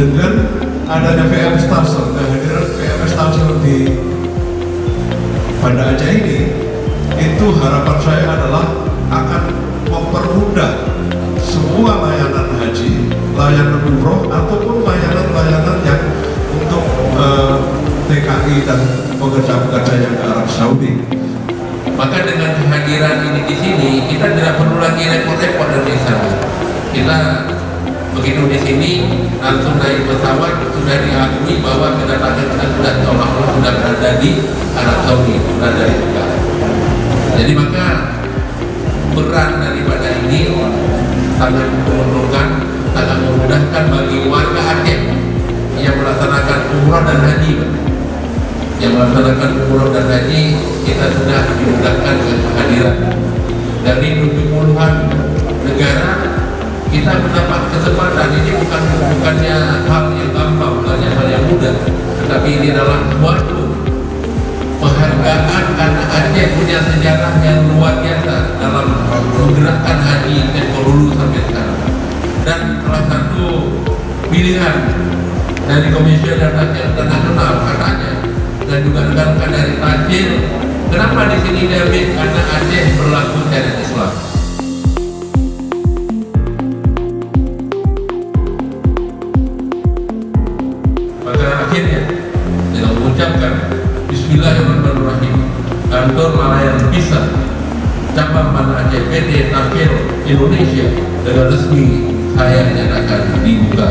dengan adanya VM Stasiun, kehadiran VM Stasiun di Banda Aceh ini, itu harapan saya adalah akan mempermudah semua layanan haji, layanan umroh, ataupun layanan-layanan yang untuk TKI dan pekerja-pekerja yang ke Arab Saudi. Maka dengan kehadiran ini di sini, kita tidak perlu lagi repot-repot dari sana. Kita begitu di sini langsung naik pesawat, sudah diakui bahwa kedatangan kita sudah seolah-olah sudah berada di Arab Saudi, berada di Mekah. Jadi maka peran daripada ini sangat menguntungkan, sangat memudahkan bagi warga Aceh yang melaksanakan umrah dan haji. Yang melaksanakan umrah dan haji, kita sudah dimudahkan dengan kehadiran dari 70-an negara. Kita mendapat kesempatan. Ini bukannya hal yang gampang, bukannya hal yang mudah, tetapi ini adalah suatu penghargaan karena Aceh punya sejarah yang luar biasa dalam menggerakkan haji ke dulu sampai sekarang. Dan salah satu pilihan dari Komisioner Aceh Internasional katanya, dan juga rekan-rekan dari Aceh, kenapa di sini diambil? Karena Aceh berlaku syariat Islam. Maka akhirnya dengan mengucapkan Bismillahirrahmanirrahim, kantor Malayan Bisa cabang Banda Aceh PT Tampil Indonesia dengan resmi saya nyatakan dibuka.